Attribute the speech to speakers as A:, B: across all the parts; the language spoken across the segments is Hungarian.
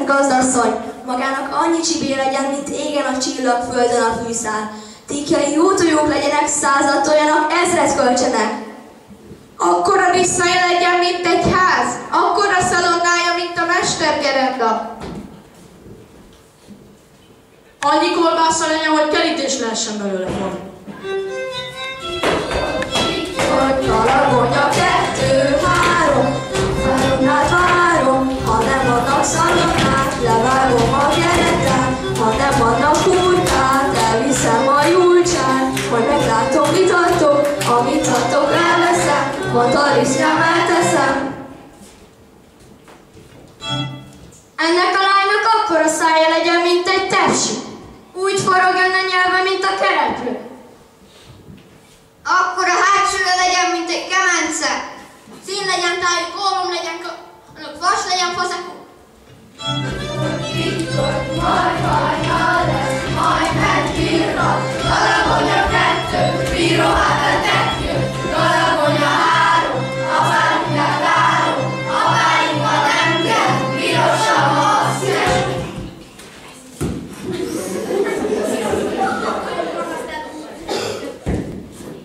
A: gazdasszony, magának annyi csibé legyen, mint égen a csillag, földön a fűszál. Tikjai jótojók legyenek, 100-at toljanak, 1000-et költsenek.
B: Akkora visszaja legyen, mint egy ház, akkora szalonnája, mint a mestergerenda. Annyi kolbásza legyen, hogy kerítés lehessen belőle volna.
A: Kalagonya 2, 3, háromnál várom, ha nem adnak szalonnát, levágom a keretet, ha nem adnak hurkát, elviszem a Julcsát, majd meglátom, mit adtok, amit adtok, elveszem, a tarisznyám elteszem.
C: Ennek a lánynak akkora szája legyen, mint egy tepsi. Úgy forogjon a nyelve, mint a kereplő.
D: Akkor a hátsója legyen, mint egy kemence. Szín legyen tájuk, ólom legyen, vas legyen fazekó.
E: Viktor, majd hajjal lesz, majd megírhat. Galagonya 2, bíró hát a tekjő. Galagonya 3, a várunkát 3, a várunkba nem kell, pirosan azt kell.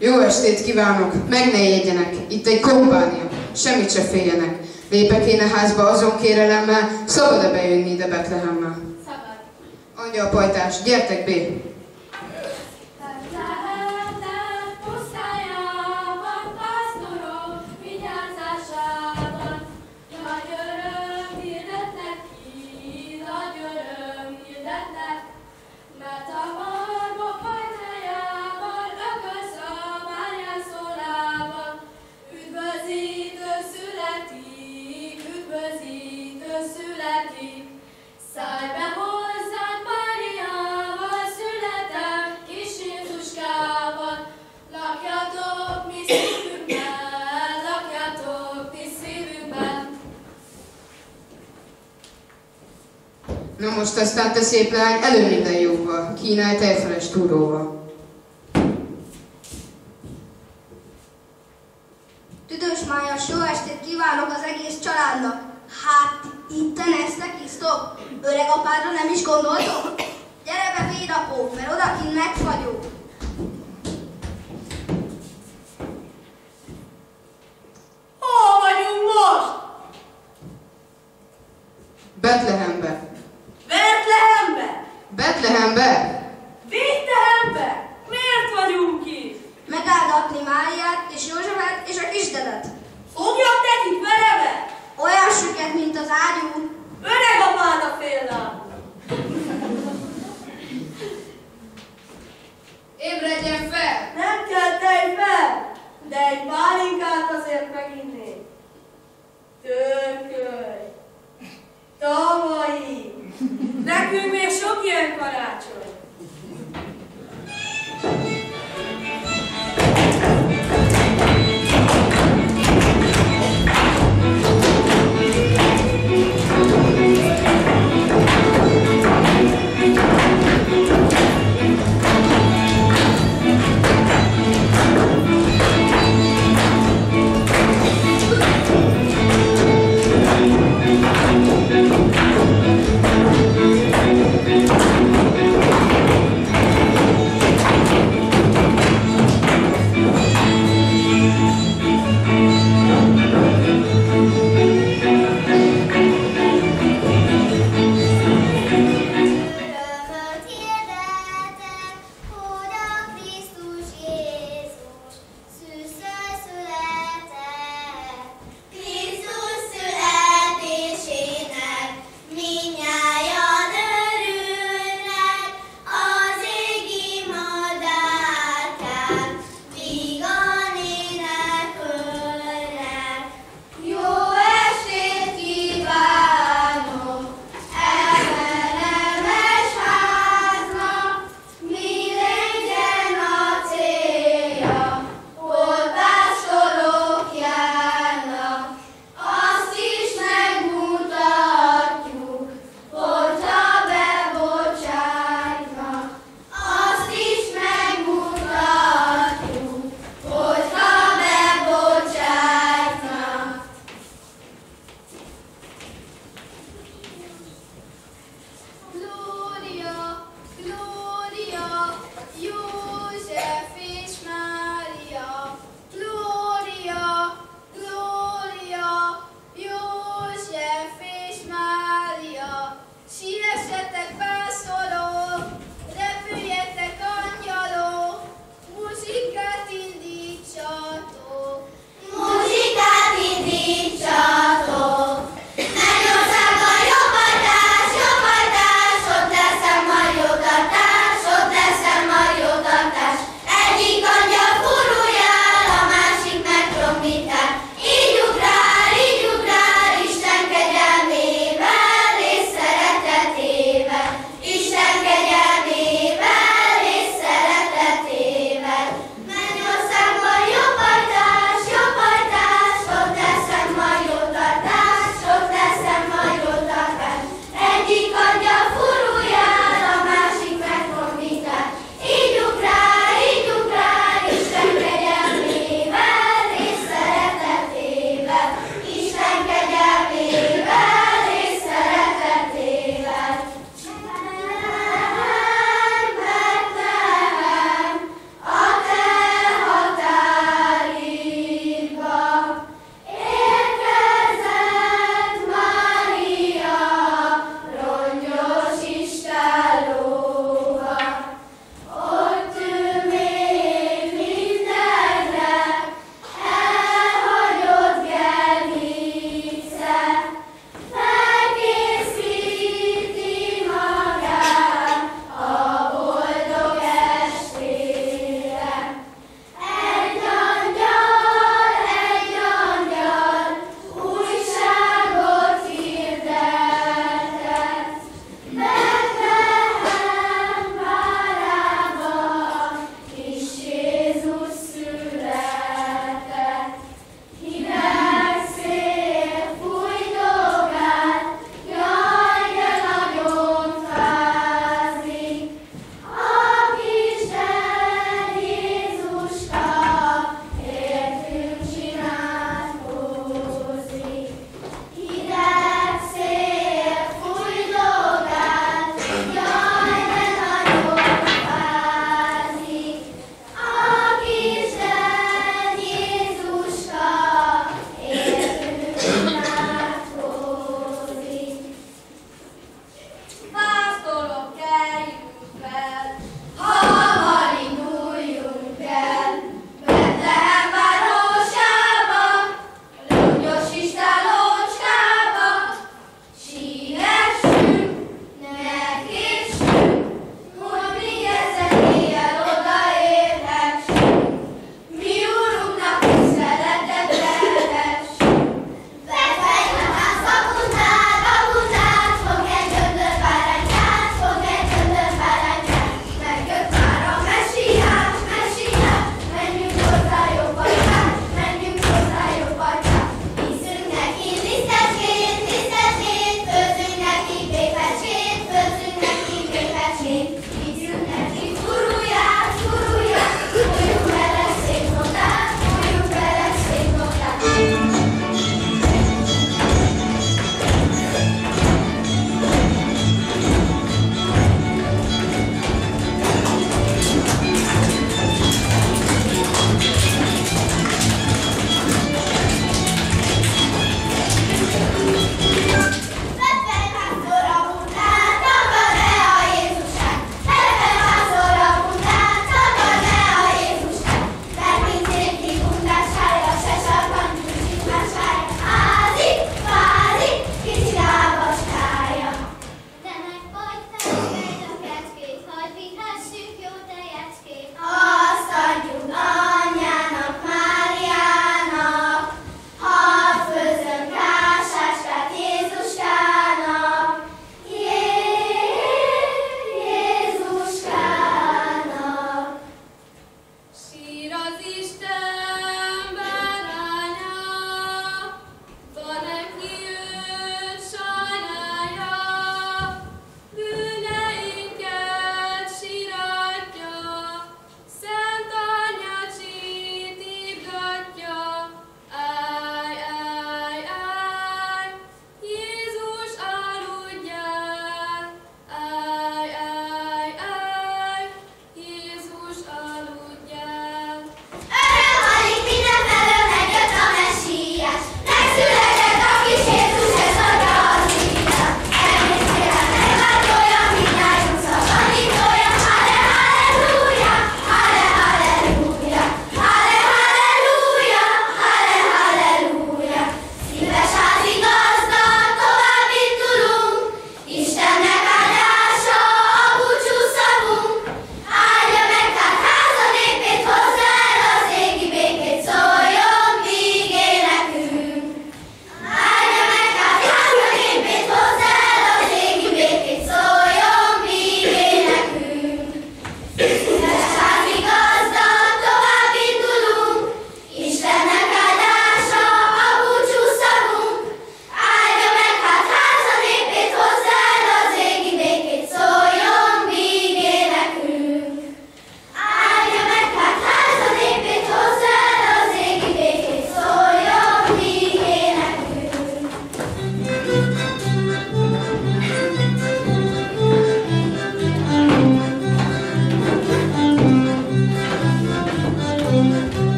F: Jó estét kívánok! Meg ne jegyenek! Itt egy kompánia. Semmit se féljenek. Lépek én a házba azon kérelemmel, szabad-e bejönni ide Betlehemmel?
D: Szabad.
F: Angyalpajtás, gyertek B!
E: Szállj be hozzánk, Máriával, születem, kis Jézuskával. Lakjatok mi szívünkben, lakjatok mi szívünkben.
F: Na most aztán te szép lány, elő minden jóval, kínálj tejfeles túróval.
D: Tüdős májas, jó estét kívánok az egész családnak. Hát, itten eztek, isztok? Öreg apádra nem is gondoltok? Gyere be, védapó, mert odakint megfagyok.
B: Hol vagyunk most?
F: Betlehembe!
B: Betlehembe?
F: Betlehembe!
B: Vétlehembe? Miért vagyunk itt?
D: Megáldatni Máriát és Józsefet és a kisdedet.
B: Fogjak nekik vereve?
D: Olyan süket, mint az ágyú.
B: Öreg apád a féllábú.
E: Ébredjen fel!
B: Nem kell tej fel, de egy pálinkát azért meginnék. Törköly, tavai, nekünk még sok ilyen karácsony.
D: Szívessetek vászon,